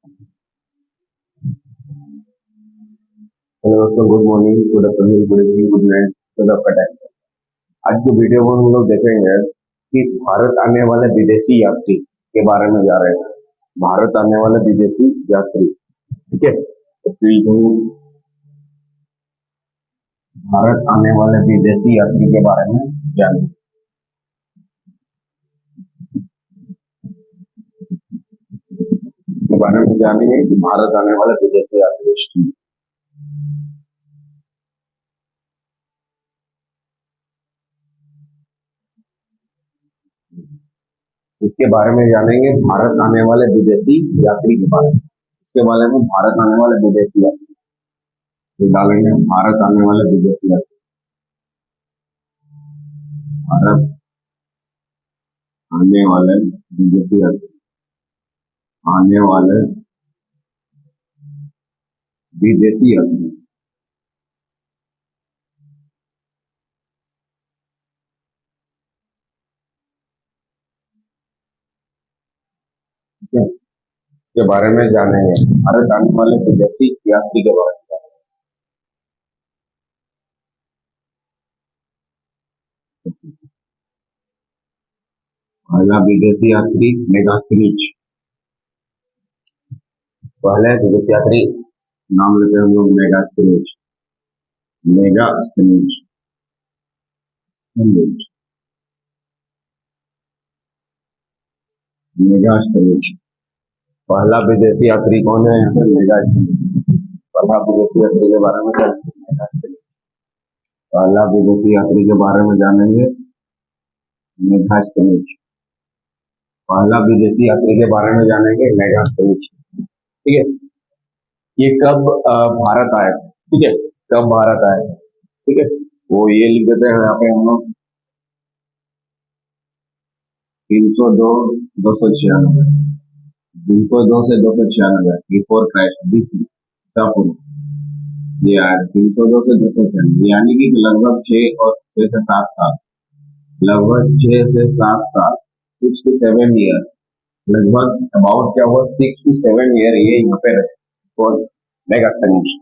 Hello दोस्तों, good morning, good afternoon, good evening, good night. तो आपका टाइम। आज की वीडियो में हम लोग देखेंगे कि भारत आने वाले विदेशी यात्री के बारे में जा रहे हैं। भारत आने वाले विदेशी यात्री, ठीक है। तो फिर हम भारत आने वाले विदेशी यात्री के बारे में जानेंगे कि भारत आने वाले विदेशी यात्री। इसके बारे में जानेंगे भारत आने वाले विदेशी यात्री के बारे में। इसके बारे में भारत आने वाले विदेशी यात्री डालेंगे। भारत आने वाले विदेशी यात्री, भारत आने वाले विदेशी यात्री, आने वाले विदेशी यात्री, ठीक है, के बारे में जानेंगे। भारत आने वाले विदेशी यात्री के बारे में जानेंगे। पहला विदेशी यात्री मेगास्क्रीच। पहले विदेशी यात्री नाम लेते हैं हम लोग मेगास्क्रीच। मेगास्क्रीच, मेगास्क्रीच। पहला विदेशी यात्री कौन है? यहाँ पर मेगास्क्रीच। पहला विदेशी यात्री के बारे में जानेंगे मेगास्क्रीच। पहला विदेशी यात्री के बारे में जानेंगे मेगास्क्रीच। पहला विदेशी यात्री के बारे में जानेंगे मेगास्क्रीच, ठीक है। ये कब भारत आए थे, ठीक है, कब भारत आए थे, ठीक है। वो ये लिख देते हैं यहाँ पे हम लोग 302 296, 302 से 296 बिफोर क्राइस्ट, बीसी ईसा पूर्व। ये आया 302 से 296, यानी कि लगभग 6 से 7 साल, लगभग 6 से 7 साल, 6 to 7 ईयर, लगभग अबाउट क्या हुआ, 6 to 7 ईयर ये यहाँ पे रहे और मेगास्टनीज,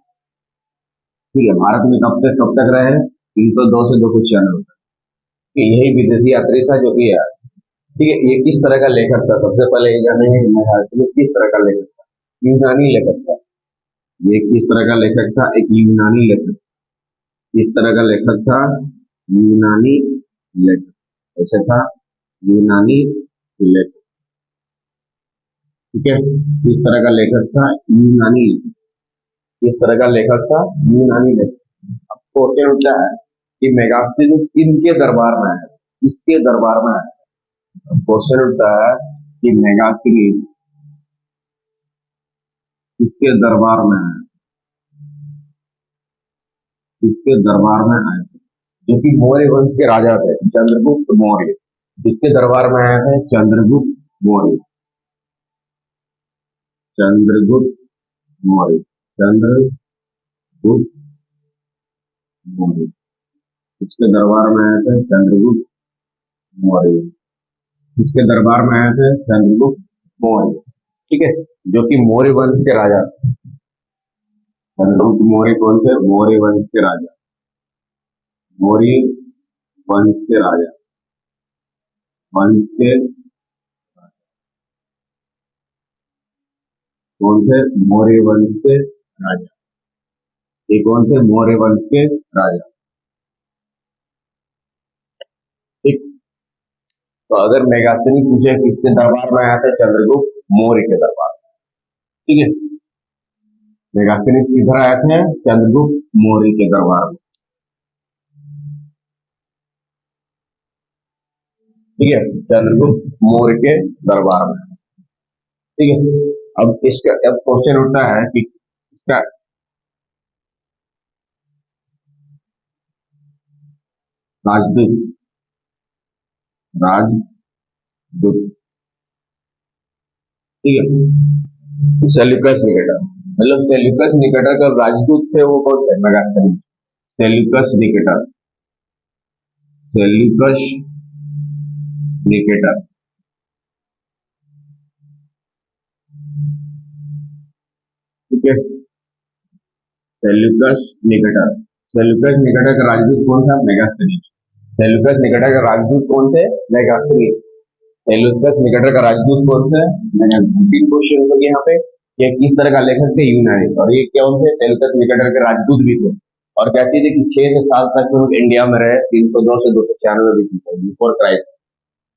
ठीक है। भारत में कब तक रहे? 302 से 296 तक। यही विदेशी यात्री था जो कि यार, ठीक है। ये किस तरह का लेखक था? सबसे पहले ये जानेंगे मेगास्टनीज किस तरह का लेखक था। यूनानी लेखक था। ये किस तरह का लेखक था? एक यूनानी लेखक। किस तरह का लेखक था? यूनानी लेखक। ऐसे था यूनानी लेखक, ठीक है। किस तरह का लेखक था? यूनानी लेखक। किस तरह का लेखक था? यूनानी लेखक। अब क्वेश्चन उठता है कि मेगास्टीनियस किनके दरबार में है, किसके दरबार में है? क्वेश्चन उठता है कि मेगास्टीनियस किसके दरबार में है, किसके दरबार में आए थे? जो कि मौर्य वंश के राजा थे, चंद्रगुप्त मौर्य। किसके दरबार में आए थे? चंद्रगुप्त मौर्य। चंद्रगुप्त मौर्य, चंद्रगुप्त मौर्य। किसके दरबार में आए थे? चंद्रगुप्त मौर्य। किसके दरबार में आए थे? चंद्रगुप्त मौर्य, ठीक है, जो कि मौर्य वंश के राजा थे। चंद्रगुप्त मौर्य कौन थे? मौर्य वंश के राजा, मौर्य वंश के राजा, वंश के कौन थे? मौर्य वंश के राजा। ये कौन थे? मौर्य वंश के राजा, ठीक। तो अगर मेगास्थनी पूछे किसके दरबार में आया था? चंद्रगुप्त मौर्य के दरबार, ठीक है। मेगास्थनीज किधर आए थे? चंद्रगुप्त मौर्य के दरबार में, ठीक है, चंद्रगुप्त मौर्य के दरबार में, ठीक है। अब इसका अब क्वेश्चन उठता है कि इसका राजदूत, राजदूत, ठीक है, सेल्यूकस निकेटर। मतलब सेल्यूकस निकेटर का राजदूत थे वो कौन थे? Megasthenes. Seleucus Nicator, Seleucus Nicator, ठीक है। सेल्यूकस निकेटर, सेल्यूकस निकेटर का राजदूत कौन था? मेगास्थनीज। सेल्यूकस निकेटर का राजदूत कौन थे? मेगास्थनीज। सेल्यूकस निकेटर का राजदूत कौन थे? मेगास्थनीज। क्वेश्चन हो गया यहाँ पे, ये किस तरह का लेखक थे? यूनानी। और ये कौन थे? सेल्यूकस निकेटर के राजदूत भी थे। और क्या चीज है कि 6 से 7 तक से इंडिया में रहे, 302 से 296 बीसी बिफोर क्राइस्ट।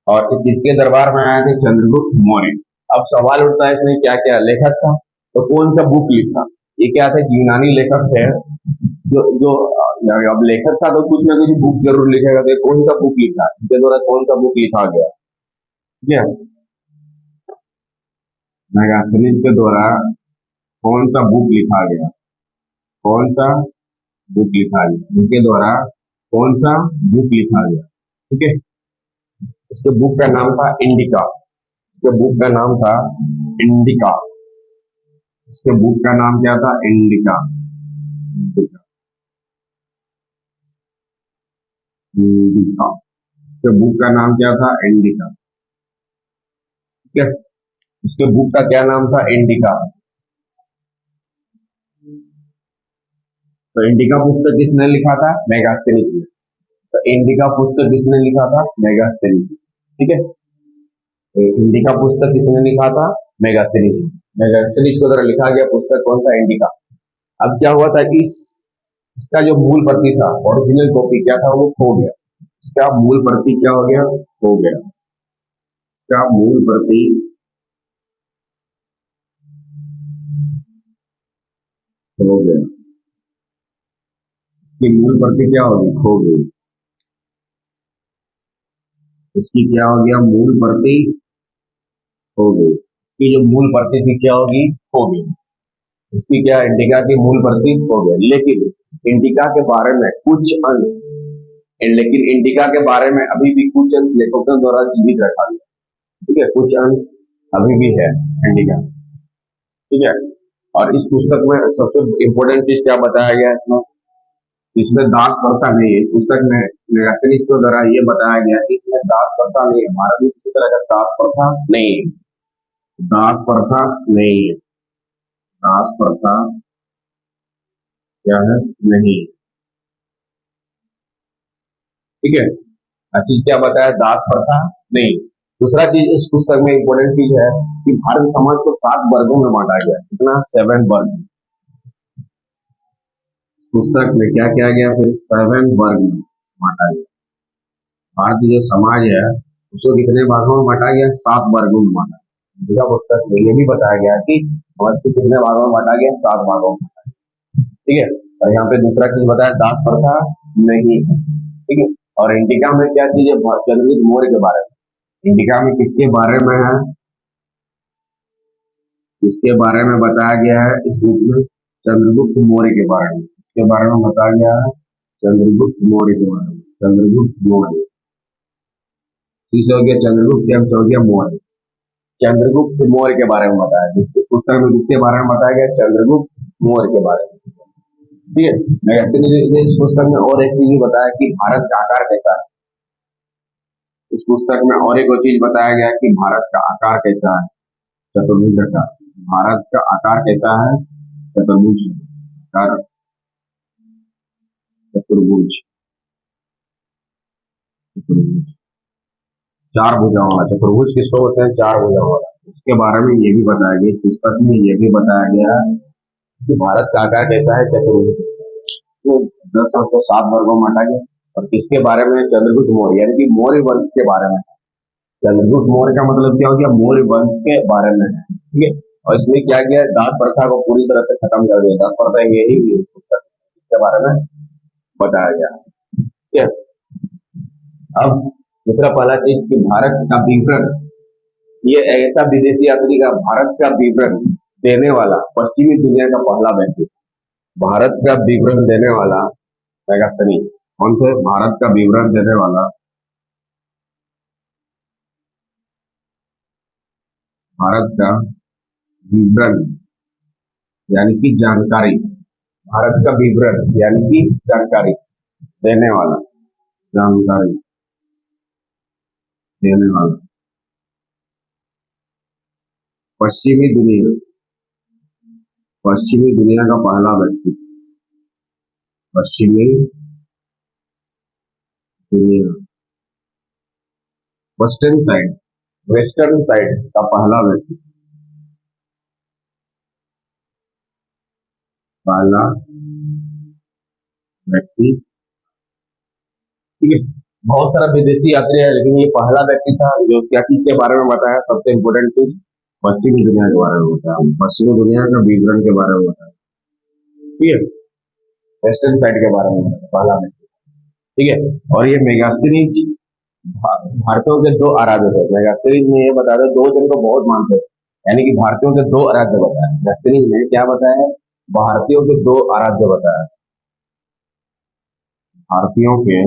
और किसके दरबार में आए थे? चंद्रगुप्त मौर्य। अब सवाल उठता है इसमें क्या क्या लेखक था, तो कौन सा बुक लिखा? ये क्या थे? यूनानी लेखक थे। जो जो अब लेखक था तो कुछ ना कुछ बुक जरूर लिखेगा, तो कौन सा बुक लिखा? इनके द्वारा कौन सा बुक लिखा गया? ठीक है, मेगास्थनीज के द्वारा कौन सा बुक लिखा गया? कौन सा बुक लिखा गया इनके द्वारा? कौन सा बुक लिखा गया? ठीक है, इसके बुक का नाम था इंडिका। इसके बुक का नाम था इंडिका। इसके बुक का नाम क्या था? इंडिका। Indica, indica. इसके बुक का नाम क्या था? इंडिका। ठीक है, इसके बुक का क्या नाम था? इंडिका। तो इंडिका पुस्तक किसने लिखा था? मेगास्थनीज ने। तो इंडिका पुस्तक किसने लिखा था? मेगास्थनीज। ठीक है, तो इंडिका पुस्तक किसने लिखा था? मेगास्थनीज। मेगास्थनीज को द्वारा लिखा गया पुस्तक कौन सा? इंडिका। अब क्या हुआ था कि इसका जो मूल प्रति था, ओरिजिनल कॉपी क्या था? वो खो गया। इसका मूल प्रति क्या हो गया? खो गया। इसका मूल प्रति खो गया। इसकी मूल प्रति क्या होगी? खो गई। इसकी क्या हो गया? मूल प्रति खो गई। इसकी जो मूल प्रति थी क्या होगी? खो गई। इसकी क्या? इंडिका की मूल प्रति खो गई। लेकिन इंडिका के बारे में कुछ अंश, लेकिन इंडिका के बारे में अभी भी कुछ अंश लेखकों द्वारा जीवित रखा गया। ठीक है, कुछ अंश अभी भी है इंडिका। ठीक है, और इस पुस्तक में सबसे इम्पोर्टेंट चीज क्या बताया गया है इसमें? इसमें दास प्रथा नहीं है। इस पुस्तक में मेगास्थनीज के द्वारा ये बताया गया कि इसमें दास प्रथा नहीं है। भारत में किसी तरह का दास प्रथा नहीं है। दास प्रथा नहीं है। दास प्रथा क्या है? नहीं। ठीक है, चीज क्या बताया? दास प्रथा नहीं। दूसरा चीज इस पुस्तक में इम्पोर्टेंट चीज है कि भारत समाज को 7 वर्गों में बांटा गया। कितना? 7 वर्ग। पुस्तक में क्या किया गया? फिर 7 वर्ग में बांटा गया। भारतीय जो समाज है उसको कितने भागों में बांटा गया? 7 वर्गों में बांटा गया। दूसरा पुस्तक में ये भी बताया गया कि समाज को कितने भागों में बांटा गया? 7 भागों में। ठीक है, और यहाँ पे दूसरा चीज बताया दास प्रथा नहीं है। ठीक है, और इंडिका में क्या चीज है? चंद्रगुप्त मौर्य के बारे में। इंडिका में किसके बारे में है? किसके बारे में बताया गया है इस बुक में? चंद्रगुप्त मौर्य के बारे में। इसके बारे में बताया गया है चंद्रगुप्त मौर्य के बारे में। चंद्रगुप्त मौर्य, किस हो गया? चंद्रगुप्त, एम से हो गया मौर्य। चंद्रगुप्त मौर्य के बारे में बताया गया। इस पुस्तक में किसके बारे में बताया गया? चंद्रगुप्त मौर्य के बारे में। ठीक है, मैं इस पुस्तक में और एक चीज भी बताया कि भारत का आकार कैसा है। इस पुस्तक में और एक और चीज बताया गया कि भारत का आकार कैसा है? चतुर्भुज आकार। भारत का आकार कैसा है? चतुर्भुज आकार। चतुर्भुज, चतुर्भुज, 4 भुजाओं वाला। चतुर्भुज किसको बोलते हैं? 4 भुजाओं वाला। इसके बारे में ये भी बताया गया। इस पुस्तक में ये भी बताया गया कि भारत का आकार कैसा है? चतुर्भुज। तो 10 को 7 वर्गों में बांटा गया। और किसके बारे में? चंद्रगुप्त मौर्य, यानी कि मौर्य वंश के बारे में। चंद्रगुप्त मौर्य का मतलब क्या हो गया? मौर्य वंश के बारे में है। ठीक है, और इसमें क्या किया? दास प्रथा को पूरी तरह से खत्म कर दिया। दास प्रथा यही इसके बारे में बताया गया। ठीक है, अब दूसरा पहला चीज कि भारत का विवरण, ये ऐसा विदेशी यात्री का भारत का विवरण देने वाला पश्चिमी दुनिया का पहला व्यक्ति। भारत का विवरण देने वाला मेगास्थनीज। कौन थे? भारत का विवरण देने वाला, भारत का विवरण यानी कि जानकारी, भारत का विवरण यानी कि जानकारी देने वाला, जानकारी देने वाला पश्चिमी दुनिया पश्चिमी दुनिया का पहला व्यक्ति। पश्चिमी दुनिया, वेस्टर्न साइड, वेस्टर्न साइड का पहला व्यक्ति, पहला व्यक्ति। ठीक है, बहुत सारा विदेशी यात्री है, लेकिन ये पहला व्यक्ति था जो क्या चीज के बारे में बताया, सबसे इम्पोर्टेंट चीज पश्चिमी दुनिया के बारे में बताया, पश्चिमी दुनिया का विवरण के बारे में बताया। ठीक है, वेस्टर्न साइड के बारे में बताया पहला व्यक्ति। ठीक है, और ये मेगास्थनीज भारतीयों के दो आराध्य थे। मेगास्थनीज ने ये बताया, दो जन को बहुत मानते हैं, यानी कि भारतीयों के दो आराध्य बताया। मेगास्थनीज ने क्या बताया, भारतीयों के दो आराध्य बताया, भारतीयों के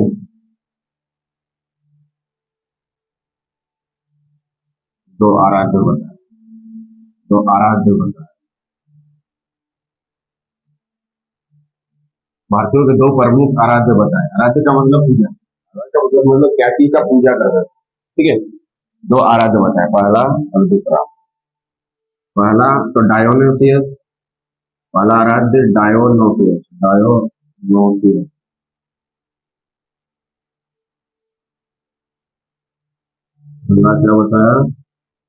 दो आराध्य बताया, दो आराध्य बताया, भारतीयों के दो प्रमुख आराध्य बताए। आराध्य का मतलब पूजा, आराध्य का मतलब क्या चीज का पूजा करते हैं। ठीक है, दो आराध्य बताए, पहला और दूसरा। पहला तो डायोनेसियस, पहला आराध्य डायोनोसियस, डायोनोसियस। दूसरा क्या बताया,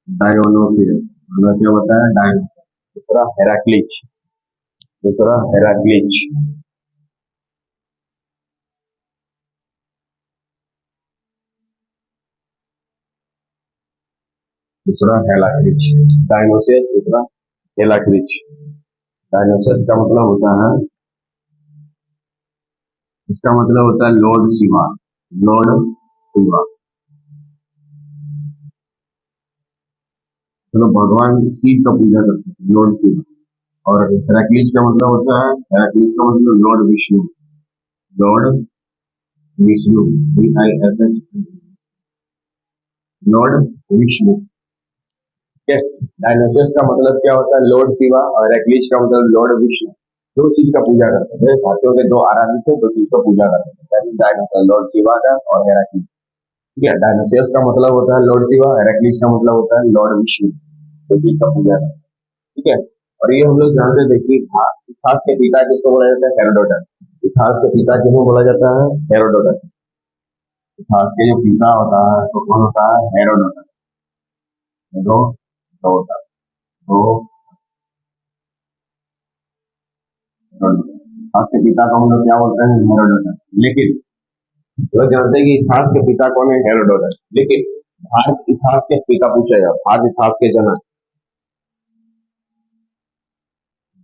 डायोनोसियस। दूसरा क्या बताया, डायोनोसियस। दूसरा हेराक्लिच, दूसरा हेराक्लिच, दूसरा हेलाक्लिच। डायनोसियस, दूसरा हेलाक्लिच। डायनोसियस का मतलब होता है, इसका मतलब होता है लॉर्ड शिवा, लॉर्ड शिवा, मतलब भगवान शिव का पूजा करते हैं, लॉर्ड शिवा। और हेराक्लिस का मतलब होता है, हेराक्लिस का मतलब Lord Vishnu, Lord Vishnu, VISH, Lord Vishnu. ठीक है, डायनोसियस का मतलब क्या होता है, लॉर्ड शिवा, और हेराक्लिस का मतलब लॉर्ड विष्णु। दो चीज का पूजा करते थे भारतीयों के, दो आराध्य थे, दो चीज का पूजा करते थे, डायनोसर लॉर्ड शिवा का और हेराक्लिस। ठीक है, डायनोसियस का मतलब होता है लॉर्ड शिवा, हेराक्लिस का मतलब होता है लॉर्ड विष्णु, दो चीज का पूजा करते। ठीक है, और ये हम लोग जानते हैं, देखिए इतिहास के पिता किसको बोला जाता है, हेरोडोटस। इतिहास के पिता किसको बोला जाता है, हेरोडोटस। इतिहास के जो पिता होता है तो कौन होता है, हेरोडोटस, हेरोडोटस, तो इतिहास के पिता को हम लोग क्या बोलते हैं, हेरोडोटस। लेकिन लोग जानते हैं कि इतिहास के पिता कौन है, हेरोडोटस। लेकिन भारत इतिहास के पिता पूछेगा, भारत इतिहास के जनक,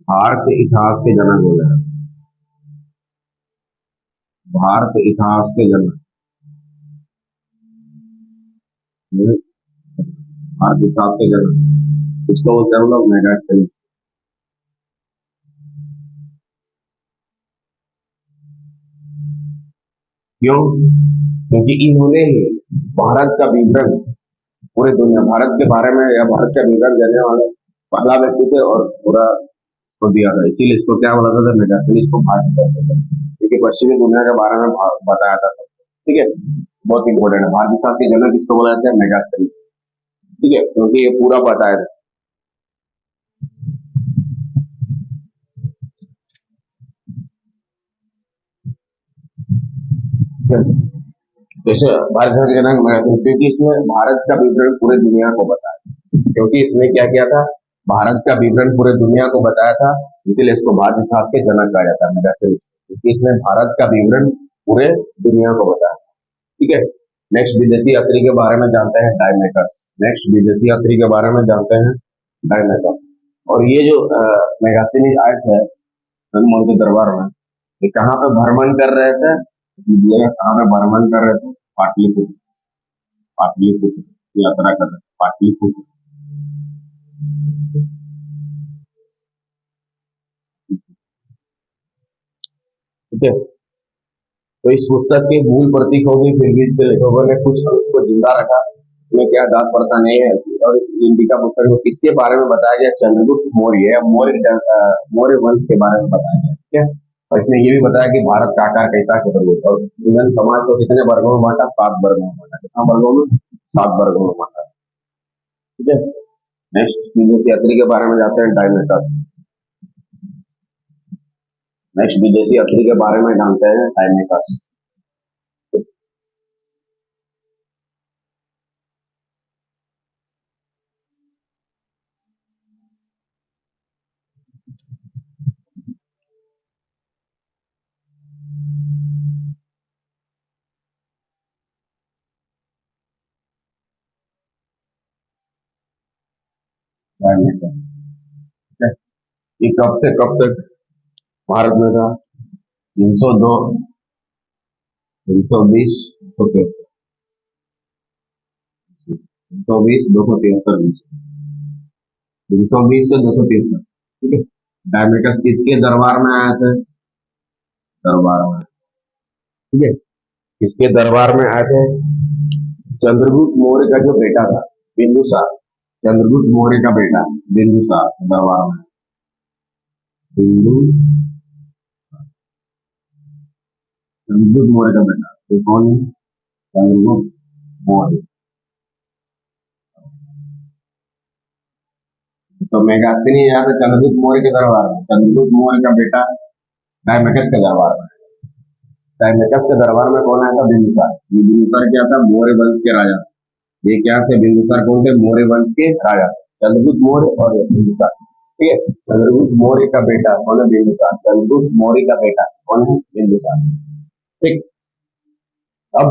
भारत इतिहास के जनक बोले, भारत इतिहास के जनक, भारत इतिहास के जनक इसको बोलते हैं हम लोग मेगास्थनीज। क्यों, क्योंकि इन्होंने ही भारत का विवरण पूरे दुनिया, भारत के बारे में या भारत का विवरण देने वाले पहला व्यक्ति थे, और पूरा इसको दिया था, इसीलिए इसको क्या बोला था, मेगास्थनीज को भारत कहते थे, क्योंकि पश्चिमी दुनिया के बारे में बताया था सब। ठीक है, बहुत इंपॉर्टेंट है, भारत इतिहास के जनक किसको बोला जाता है, मेगास्थनीज। ठीक है, क्योंकि ये पूरा बताया था। जैसे भारत इतिहास के जनक मेगास्थनीज, क्योंकि इसने भारत का विवरण पूरे दुनिया को बताया, क्योंकि इसने क्या किया था, भारत का विवरण पूरे दुनिया को बताया था, इसीलिए इसको भारत इतिहास के जनक कहा जाता है, मेगास्थनीज, क्योंकि इसने भारत का विवरण पूरे दुनिया को बताया। ठीक है, नेक्स्ट विदेशी यात्री के बारे में जानते हैं, डायमेकस। नेक्स्ट विदेशी यात्री के बारे में जानते हैं, डायमेकस। और ये जो मेगास्थनीज आए थे हनुमान के दरबार में, ये कहाँ पे भ्रमण कर रहे थे, ये कहाँ पे भ्रमण कर रहे थे, पाटलिपुत्र, पाटलिपुत्र यात्रा कर रहे थे, पाटलिपुत्र। ठीक है, तो इस पुस्तक की मूल प्रतीक होगी, फिर भी इसके लेखकों ने कुछ अंश को जिंदा रखा, इसमें क्या दास प्रथा नहीं है। और इंडिका पुस्तक में किसके बारे में बताया गया, चंद्रगुप्त मौर्य या मौर्य वंश के बारे में बताया गया। ठीक है, और इसमें ये भी बताया कि भारत का आकार कैसा चंद्रगुप्त, और इंडियन समाज को कितने वर्गों में बांटा, 7 वर्गों में बांटा, कितना वर्गों में, 7 वर्गों में बांटा। ठीक है, नेक्स्ट विदेश यात्री के बारे में जाते हैं, डायमेकस। नेक्स्ट विदेशी यात्री के बारे में जानते हैं, टाइमेकस। टाइमेकस, ठीक है। ये कब से कब तक भारत में था? 302, 320, 273, 320, 273 बीच, 320 से 273, ठीक है। डायमेटस किसके दरबार में आए थे? दरबार में, ठीक है। किसके दरबार में आए थे? चंद्रगुप्त मौर्य का जो बेटा था, बिंदुसार। चंद्रगुप्त मौर्य का बेटा बिंदुसार दरबार में। बिंदु चंद्रगुप्त मौर्य का बेटा, ये कौन है? चंद्रगुप्त मौर्य। तो मेगास्थिनी यहाँ पे चंद्रगुप्त मौर्य के दरबार में, चंद्रगुप्त मौर्य का बेटा डायमेकस के दरबार में। डायमेकस के दरबार में कौन आया था? बिंदुसार। ये बिंदुसार क्या था? मौर्य वंश के राजा। ये क्या थे? बिंदुसार कौन थे? मौर्य वंश के राजा, चंद्रगुप्त मौर्य और ये बिंदुसार, ठीक है। चंद्रगुप्त मौर्य का बेटा कौन है? बिंदुसार। चंद्रगुप्त मौर्य का बेटा कौन है? बिंदुसार, ठीक। अब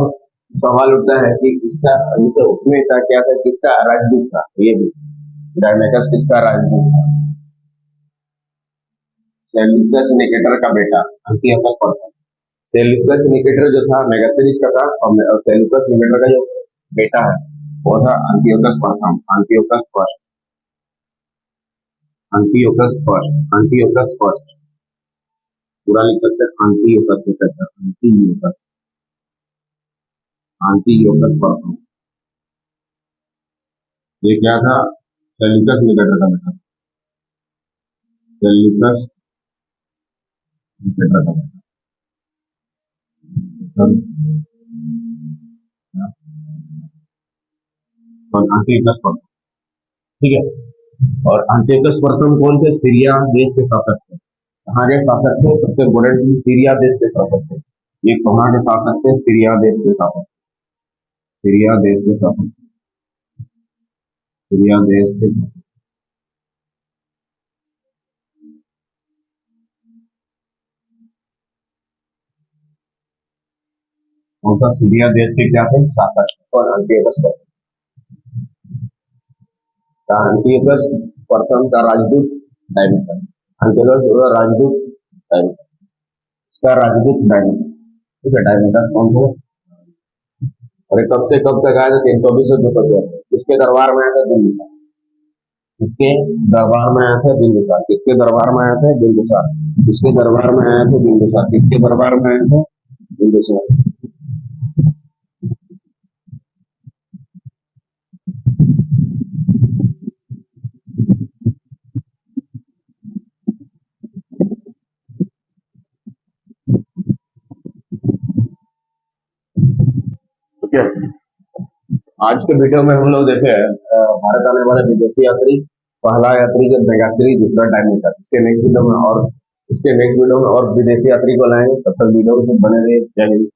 सवाल उठता है कि इसका जैसे उसमें था क्या था, किसका राजदूत था? ये भी डायमेकस किसका राजदूत था? सेल्यूकस निकेटर का बेटा अंटियोकस प्रथम। सेल्यूकस निकेटर जो था मेगास्थनीज का था, और सेल्यूकस निकेटर का जो बेटा है वो था अंटियोकस प्रथम, अंटियोकस फर्स्ट, अंटियोकस फर्स्ट, अंटियोकस फर्स्ट। पूरा लिख सकते हैं अंटियोकस निकेटर, अंटियोकस, अंटियोकस प्रथम। ये क्या था? सेल्यूकस निकेटर का बेटा, सेल्यूकस निकेटर का बेटा, और अंटियोकस प्रथम, ठीक है। और अंटियोकस प्रथम कौन थे? सीरिया देश के शासक थे। कहाँ के शासक थे? सबसे इम्पोर्टेंट, सीरिया देश के शासक थे। ये कहाँ के शासक थे? सीरिया देश के शासक, सीरिया देश के शासक, सीरिया देश के शासक। कौन सा? सीरिया देश के क्या थे? शासक। और अंटियोकस प्रथम, अंटियोकस प्रथम का राजदूत डायमेटस, अंटियोकस राजदूत डायमेटस, इसका राजदूत डायमेटस, ठीक है। डायमेटस कौन थे? और ये कब से कब तक आया था? 324 से 273। किसके दरबार में आया था? बिंदुसार। किसके दरबार में आया था? बिंदुसार। किसके दरबार में आया था? बिंदुसार। किसके दरबार में आया था? बिंदुसार। किसके दरबार में आया था? बिंदुसार। ठीक है। आज के वीडियो में हम लोग देखे भारत आने वाले विदेशी यात्री। पहला यात्री जो मेगास्त्री, दूसरा डायमेटस। इसके नेक्स्ट वीडियो में और विदेशी यात्री को लाएंगे। तब तक वीडियो से बने रहिए। जय हिंद।